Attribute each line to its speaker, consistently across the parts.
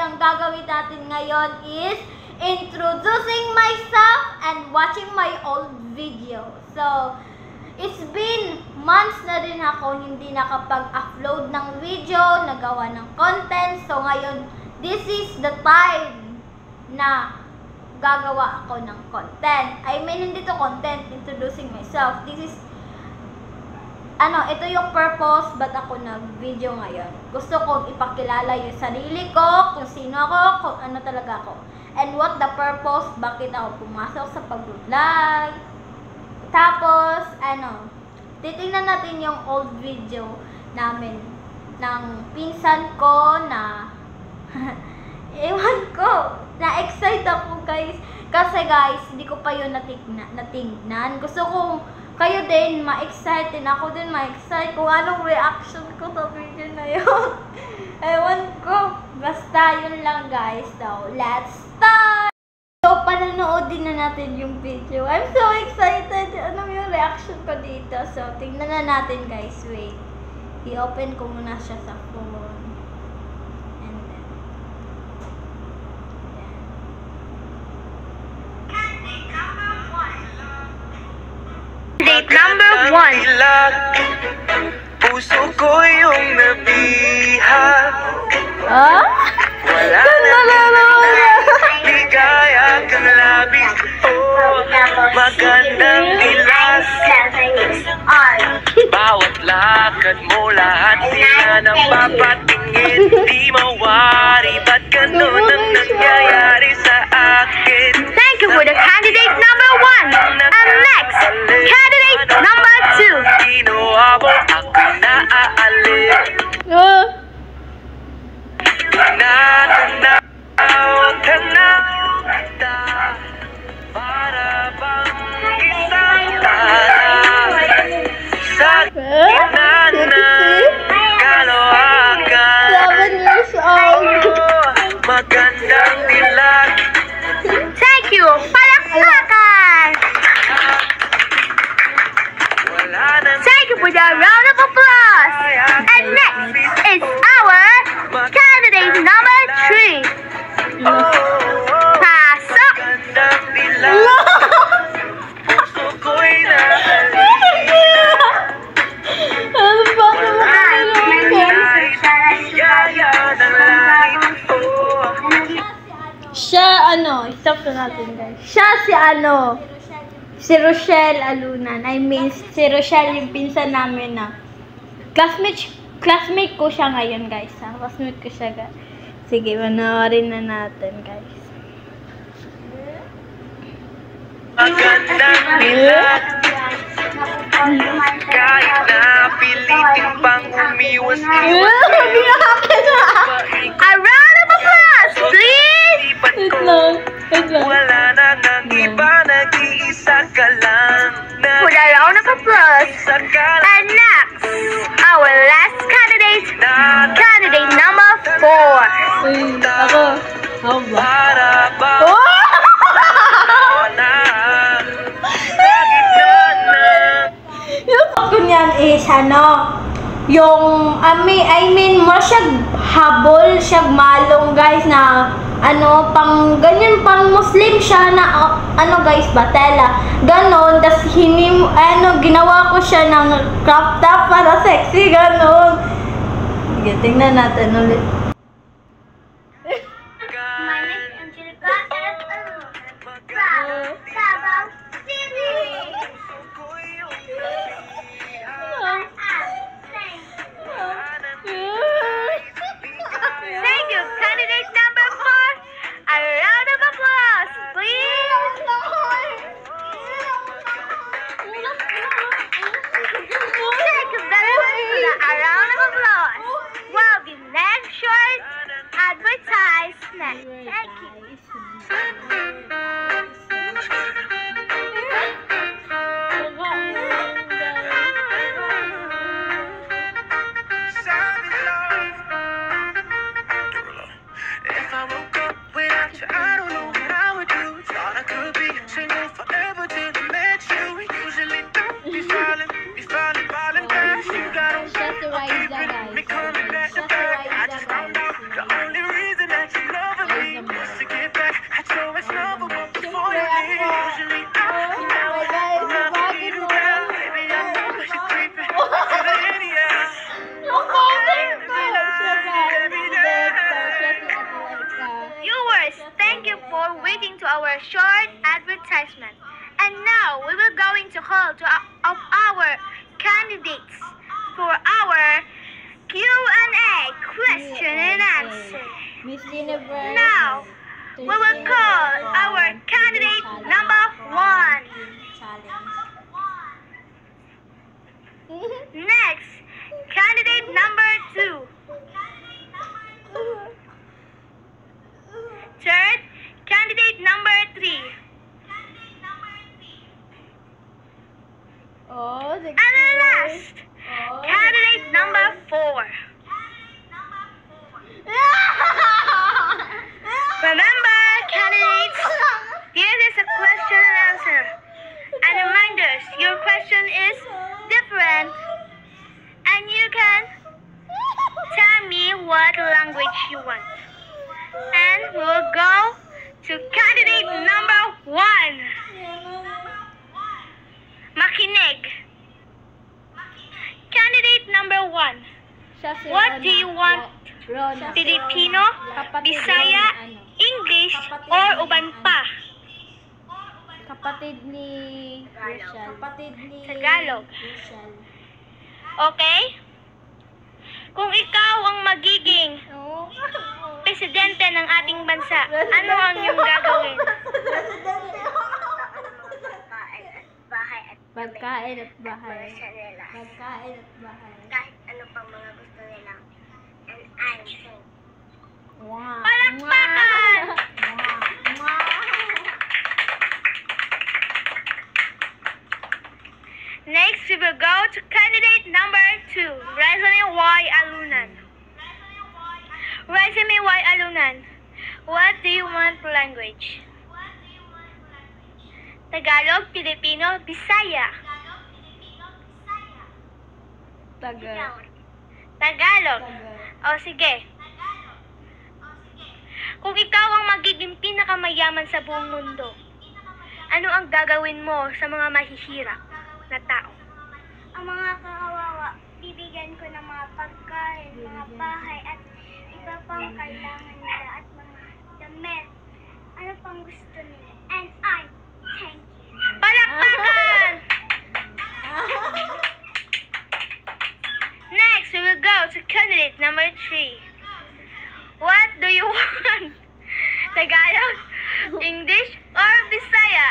Speaker 1: ang gagawin natin ngayon is introducing myself and watching my old video. So, it's been months na rin ako hindi nakapag-upload ng video, nagawa ng content. So, ngayon, this is the time na gagawa ako ng content. I mean, hindi to content, introducing myself. This is ito yung purpose ba't ako nag-video ngayon. Gusto kong ipakilala yung sarili ko, kung sino ako, kung ano talaga ako. And what the purpose, bakit ako pumasok sa pag-vlog. Tapos, titingnan natin yung old video namin ng pinsan ko na, ewan ko, na-excite ako guys. Kasi guys, hindi ko pa yun natingnan. Gusto kong kayo din ma-excite, ako din ma-excite kung anong reaction ko sa video na yun. Ewan ko. Basta yun lang guys. So, let's start! So, pananoodin na natin yung video. I'm so excited. Ano yung reaction ko dito? So, tingnan na natin guys. Wait. I-open ko muna siya sa phone. And then.
Speaker 2: Date number 1. Puso ko yung nabihag. Wala na ligaya kang labis. Oh, magandang dilas. Bawat lakad mo, lahat sila nang papatingin. Di mawari, ba't ganun ang nangyayari sa akin?
Speaker 3: Thank you for the candidate number 1. And next, candidate number 2.
Speaker 2: Ginawa mo ako'y naaalip. Tanaw kita, para bang isang taray sa gitna ng kaloakan.
Speaker 1: 7 years old.
Speaker 2: Magandang dilag.
Speaker 3: Thank you, palakpakan. Thank you for the round of applause. And next is our candidate number 3. Pasok.
Speaker 2: Magandang dilag. Puso ko'y nahalina.
Speaker 1: Ano ba naman
Speaker 2: Yaya ng langit.
Speaker 1: Siya, stop na natin guys. Siya si Rochelle Alunan. I mean, si Rochelle yung pinsan namin na classmate ko siya ngayon guys. Classmate ko siya guys. Sige, manoorin na natin guys.
Speaker 2: Magandang dilag. Kahit na pilitin pang umiwas-iwas.
Speaker 3: A round of applause, please.
Speaker 1: Wait lang.
Speaker 2: Wala na nang iba, nag-iisa ka lang.
Speaker 3: For the round of applause. And next, our last candidate, candidate number 4.
Speaker 1: Ako ba?
Speaker 2: Para ba
Speaker 1: Yung ako niyan is yung, I mean, mo siya habol, siya malong guys na, pang, ganyan, pang Muslim siya na, guys, batela. Ganon, tas ginawa ko siya ng crop top para sexy, ganon. Sige, tingnan natin ulit.
Speaker 3: Thank you, candidate number 4. A round of applause, please. Thank you very much for the round of applause. We'll be next short we will call our candidate number 1.
Speaker 1: Challenge.
Speaker 3: Next, candidate number 2. Third, candidate number 3.
Speaker 1: Oh, sige.
Speaker 3: And the last,
Speaker 1: Oh,
Speaker 3: candidate number 4. Remember, candidates, this is a question and answer. And reminders, your question is different. And you can tell me what language you want. And we'll go to candidate number 1. Makinig. Candidate number 1.
Speaker 1: Siya si
Speaker 3: What
Speaker 1: Rona.
Speaker 3: do you want?
Speaker 1: Rona.
Speaker 3: Filipino,
Speaker 1: Kapatid
Speaker 3: Bisaya,
Speaker 1: ni, ano,
Speaker 3: English,
Speaker 1: Kapatid
Speaker 3: or
Speaker 1: ni,
Speaker 3: uban
Speaker 1: ano,
Speaker 3: pa?
Speaker 1: Kapatid ni Rachel. Kapatid ni
Speaker 3: Tagalog.
Speaker 1: Rachel.
Speaker 3: Okay? Kung ikaw ang magiging
Speaker 1: Oh.
Speaker 3: presidente ng ating bansa, ano ang iyong gagawin?
Speaker 1: Pagkain at bahay.
Speaker 4: Mozzarella.
Speaker 1: Pagkain at bahay.
Speaker 4: Kahit ano pang mga gusto nila. And I'm saying,
Speaker 1: Wow.
Speaker 3: Palakpakan!
Speaker 1: Wow.
Speaker 3: Next, we will go to candidate number 2, Resume Y. Alunan. Resume Y. Alunan, what do you want language? Tagalog, Filipino, Bisaya.
Speaker 1: Tagal.
Speaker 3: Tagalog.
Speaker 1: Tagal.
Speaker 3: O sige. Kung ikaw ang magiging pinakamayaman sa buong mundo, ano ang gagawin mo sa mga mahihirap na tao?
Speaker 4: ang mga kawawa, bibigyan ko ng mga pagkain, mga bahay, at iba pang kailangan nila at mga damit. Ano pang gusto nila? And I thank you.
Speaker 3: Palakpakan! Next, we will go to candidate number 3. What do you want? Tagalog, English, or Bisaya?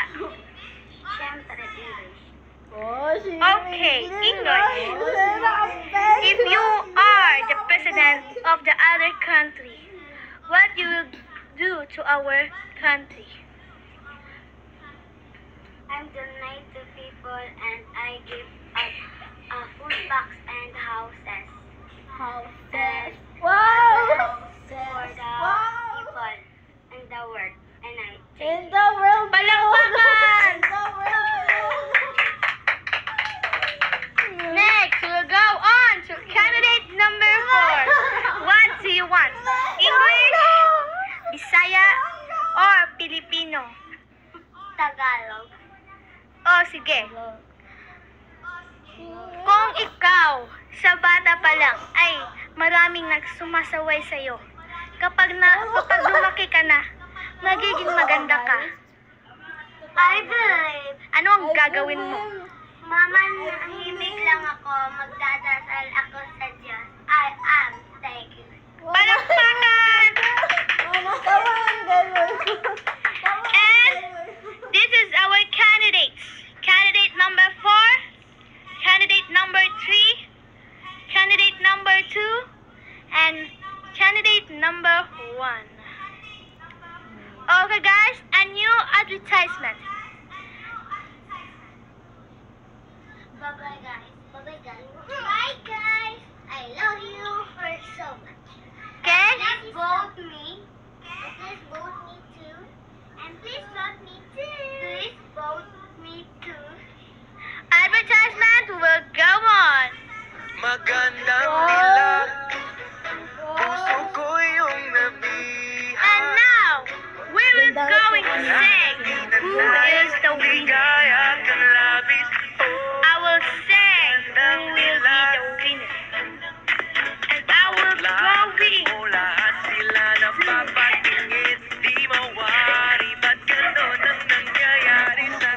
Speaker 4: Siyempre, English.
Speaker 1: Oh, she
Speaker 3: Okay, English. If you are the president of the other country, what you will do to our country?
Speaker 4: I'm donate to people and I give a food box and houses.
Speaker 1: Houses. Wow!
Speaker 4: For the
Speaker 1: Wow!
Speaker 4: people in the world. And I
Speaker 1: In the world.
Speaker 3: Palakpakan!
Speaker 1: In the world.
Speaker 3: Next, we'll go on to candidate number 4. What do you want? English, Bisaya, or Filipino?
Speaker 4: Tagalog.
Speaker 3: O sige, kung ikaw sa bata pa lang ay maraming nagsumasaway sa'yo, kapag lumaki ka na, magiging maganda ka.
Speaker 4: I believe.
Speaker 3: Ano ang gagawin mo?
Speaker 4: Mama, nahimik lang ako. Magdadasal ako sa Diyos. I am thank you.
Speaker 3: Palakpakan!
Speaker 1: Mama, tama ang ganun.
Speaker 3: And this is our candidates. Candidate number 4, candidate number 3, candidate number 2, and candidate number 1. Okay guys, a new advertisement.
Speaker 4: Bye-bye, guys. Bye-bye, guys. Bye, guys. I love you for so much.
Speaker 3: Okay?
Speaker 4: Please vote me. Please vote me too. And please vote me too. Please vote me too.
Speaker 3: Advertisement will go on.
Speaker 2: Magandang dilag, puso ko yung nabihan.
Speaker 3: And now, we will going to sing Who is the winner?
Speaker 2: Ligaya kang labis,
Speaker 3: I will sing Who will be the winner. And I will go with
Speaker 2: mo lahat sila napapatingin. Di mawari, ba't ganon ang nangyayari sa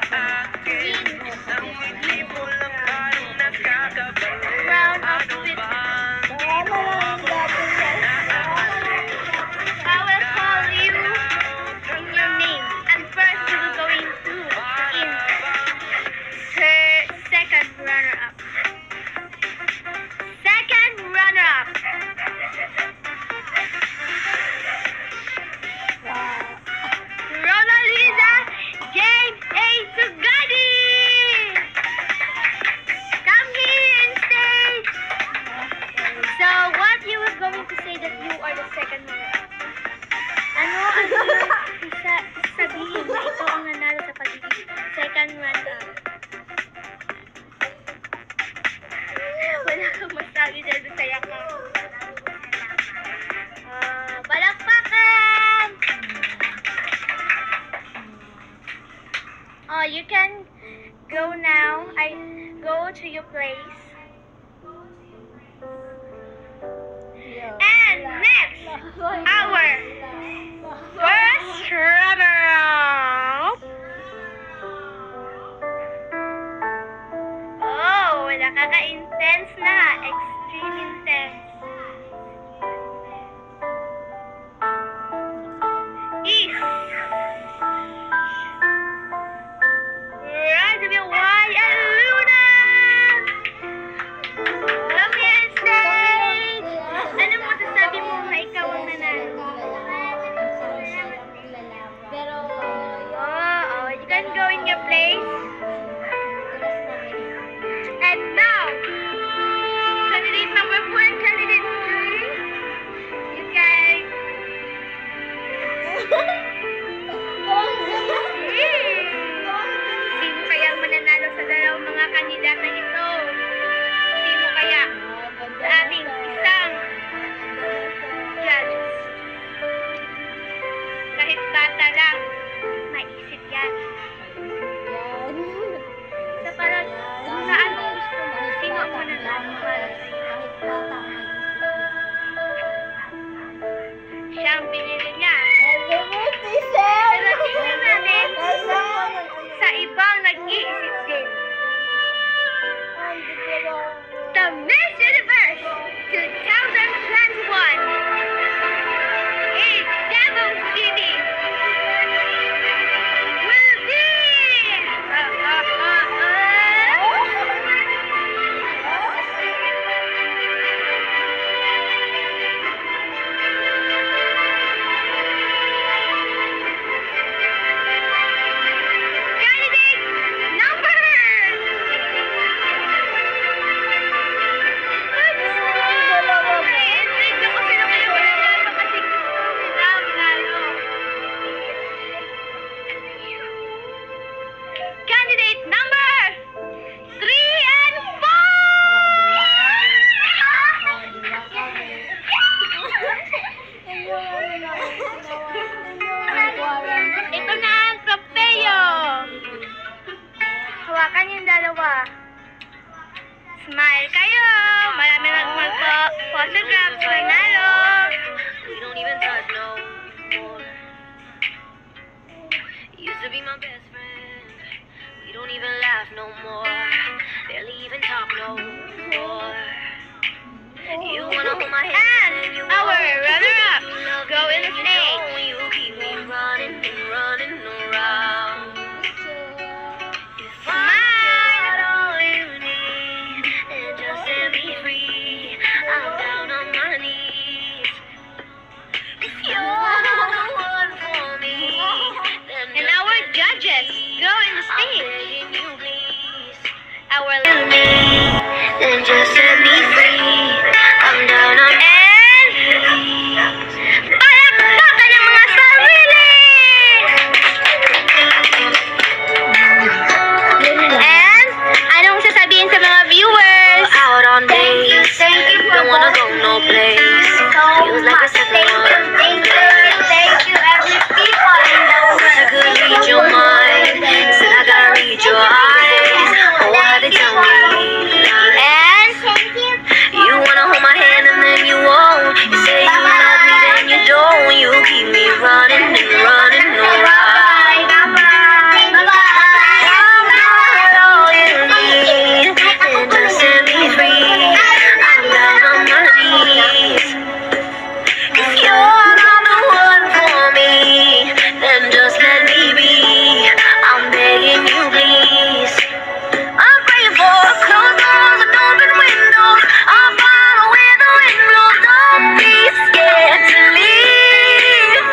Speaker 3: masasabi sa Bisaya ko? Palakpakan! Oh, you can go now. Go to your place. And next, our first runner-up. Oh, nakaka-intense na. Extreme intense. Is Rajabiwai and Luna. Come here and stage. Ano mo sasabi mo na ikaw ang nanalo?
Speaker 1: Pero,
Speaker 3: Oh, you can go in your place. And now, candidate number 4 and candidate 3, you can... Sino kaya ang mananalo sa dalawang mga kandidatang ito? Sino kaya sa ating isang judge? Kahit bata lang, maisip yan. Sa parang, saan mo gusto mo? Sino ang mananalo para sa'yo?
Speaker 1: kahit bata ang
Speaker 3: Siya ang pinili niya.
Speaker 1: Happy birthday,
Speaker 3: Pero tingnan natin sa ibang nag-iisip din. The Miss Universe 2021 in Davao City will be candidate number Candidate number 3 and 4! Ito na ang trofeo! Hawakan yung dalawa. Smile kayo! Marami nang magpo-photograph sa nanalo!
Speaker 2: We don't even touch no more. Used to be my best friend. We don't even laugh no more. Barely even talk no more. You wanna hold my hand
Speaker 3: And
Speaker 2: you
Speaker 3: our
Speaker 2: won't.
Speaker 3: runner-up,
Speaker 2: You love
Speaker 3: go
Speaker 2: me
Speaker 3: in the
Speaker 2: and you
Speaker 3: stage.
Speaker 2: know you keep me running and running around. If I got all you need and just set me free, I'm down on my knees. If you're the one for me, then
Speaker 3: And
Speaker 2: just
Speaker 3: our
Speaker 2: let me
Speaker 3: judges,
Speaker 2: be.
Speaker 3: go in the
Speaker 2: I'm
Speaker 3: stage.
Speaker 2: begging you, please.
Speaker 3: Our
Speaker 2: Then just set me free. I'm down on
Speaker 3: and palakpakan ng mga sarili! And anong sasabihin sa mga viewers?
Speaker 2: out on days. Don't wanna go no place. Feels like a second one.
Speaker 3: Thank you every people in the
Speaker 2: I could read your mind. Said I gotta read your eyes. Oh, how they tell me lies.
Speaker 3: And
Speaker 2: You wanna hold my hand and then you won't. You say you love me, then you don't. You keep me running and running around. All you need, and just set me free. I'm down on my knees. If you're not the one for me, then just let me be. I'm begging you, please. I'm praying for closed doors and open windows. I'll follow where the wind blows. Don't be scared to leave.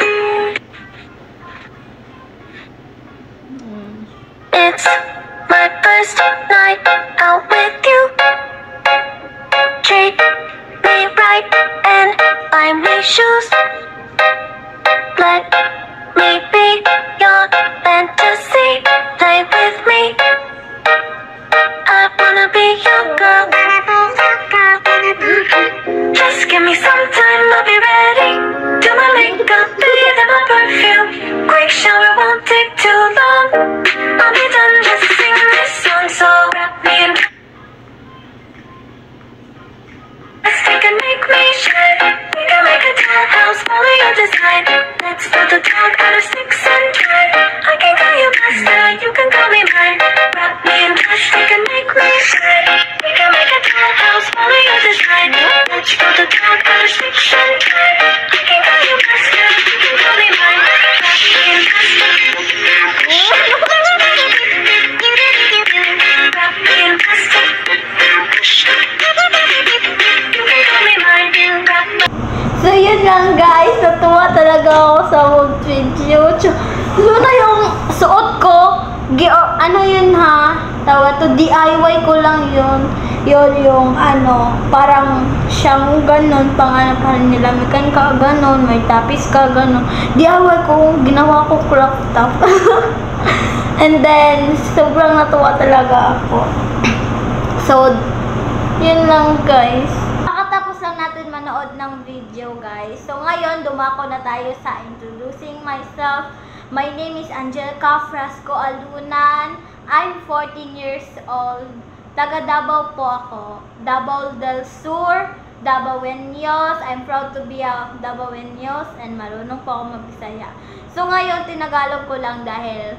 Speaker 2: It's my first night out with you. Treat me right and buy me shoes. Let me be your fantasy. Play with me. I wanna be your girl. the dark out of sticks and twine. I can call you master, you can call me mine. Wrap me in plastic and make me shine. We can make a dollhouse, follow your design. Let's go the dark out of sticks and twine. I can call you master, you can call me mine. Wrap me in plastic. Wrap me in plastic. You can call me mine. Wrap me.
Speaker 1: So yun lang guys, natuwa talaga ako sa whole video. So na yung suot ko, ano yun ha, tawag to, DIY ko lang yun. Yun yung ano, parang siyang ganon, parang nilamikan ka ganon, may tapis ka ganon. DIY ko, ginawa ko crop top. And then, sobrang natuwa talaga ako. So, yun lang guys. Nakatapos lang natin manood ng video guys. So ngayon, dumako na tayo sa introducing myself. My name is Angelica Frasco Alunan. I'm 14 years old. Taga Davao po ako. Davao del Sur, Davaoenos. I'm proud to be a Davaoenos and marunong po ako mag-Bisaya. So ngayon, tinagalog ko lang dahil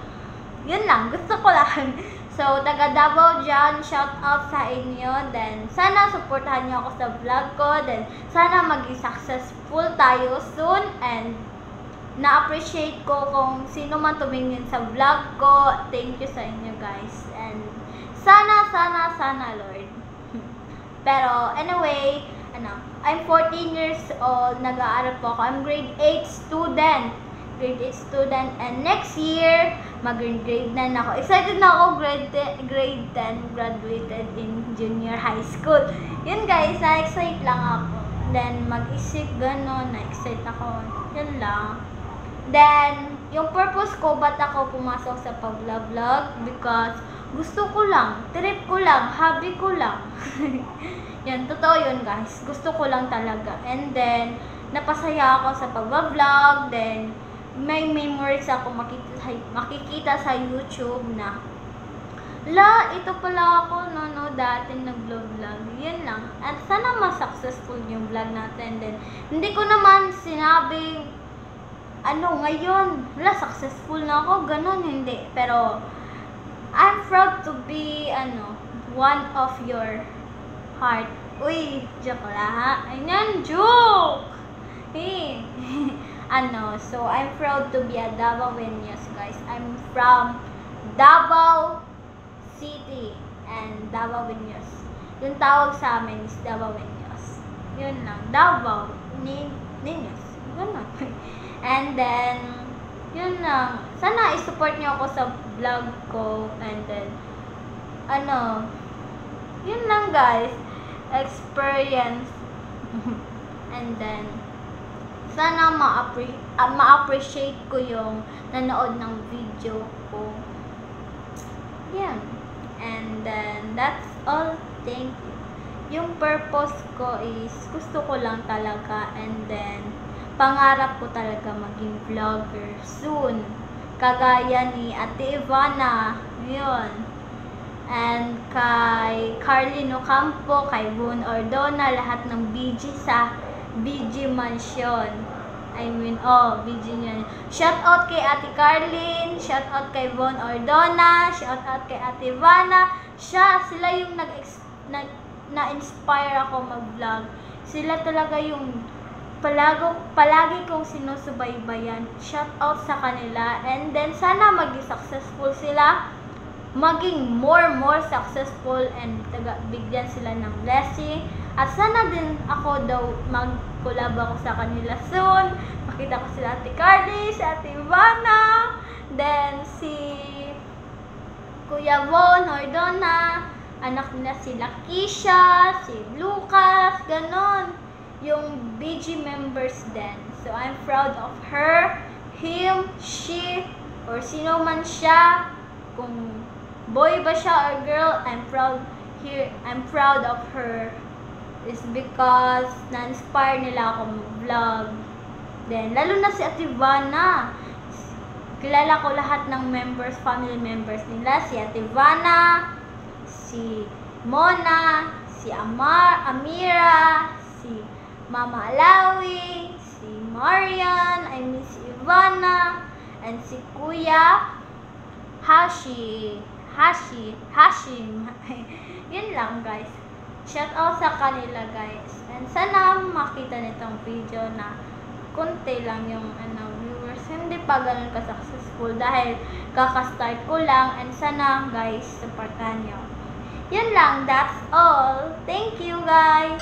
Speaker 1: yun lang, gusto ko lang. So, taga Davao dyan, shout out sa inyo. Then, sana supportahan nyo ako sa vlog ko. Then, sana maging successful tayo soon. And, na-appreciate ko kung sino man tumingin sa vlog ko. Thank you sa inyo guys. And, sana, Lord. Pero, anyway, I'm 14 years old. Nag-aaral po ako. I'm grade 8 student. And next year, mag-grade 9 ako. Excited na ako, grade 10, graduated in junior high school. Yun guys, na-excite lang ako. Then, mag-isip gano'n, na-excite ako. Yun lang. Then, yung purpose ko, ba't ako pumasok sa pag-vlog? Because, gusto ko lang, trip ko lang, hobby ko lang. Yan, totoo yun guys. Gusto ko lang talaga. And then, napasaya ako sa pag-vlog. Then, may memories ako makikita sa YouTube na ito pala ako dati nag-vlog. Yun lang. At sana mas-successful yung vlog natin. Then, hindi ko naman sinabing ngayon, successful na ako, ganun, hindi. Pero, I'm proud to be, one of your heart. Uy, joke lang ha? Ayan, joke! Hey. So I'm proud to be a Davaoenos guys. I'm from Davao City and Davaoenos. Yung tawag sa amin is Davaoenos. Yun lang. Davao Niños. Ganun. And then, yun lang. Sana i-support niyo ako sa vlog ko. And then, yun lang guys. Experience. And then, sana ma-appreciate ko yung nanood ng video ko. Yan. And then, that's all. Thank you. Yung purpose ko is, gusto ko lang talaga. And then, pangarap ko talaga maging vlogger soon. Kagaya ni Ate Ivana. Yun. And kay Carlin Ocampo, kay Von Ordona, lahat ng BG sa BG Mansion. BG Mansion. Shout out kay Ate Carlin, shout out kay Von Ordona, shout out kay Ate Ivana. Sila yung na-inspire ako mag-vlog. Sila talaga yung palagi kong sinusubaybayan. Shout out sa kanila. And then, sana maging successful sila. Maging more successful and bigyan sila ng blessing. At sana din ako daw mag-collab ako sa kanila soon. Makita ko sila Ate Carly, si Ate Ivana, then si Kuya Von Ordona, anak nila si Lakisha, si Lucas, ganon. Yung BG members din. So I'm proud of her, him, she, or sino man siya. Kung boy ba siya or girl, I'm proud of her. Is because na-inspire nila ako mag-vlog. Then, lalo na si Ate Ivana. Kilala ko lahat ng family members nila. Si Ate Ivana, si Mona, si Amira, si Mama Alawi, si Marian, I miss Ivana, and si Kuya Hashim. Yun lang guys. Shout out sa kanila guys. And sana makita nitong video na konti lang yung viewers. Hindi pa ganun ka-successful dahil kaka-start ko lang. And sana guys, supportan nyo. Yun lang. That's all. Thank you guys.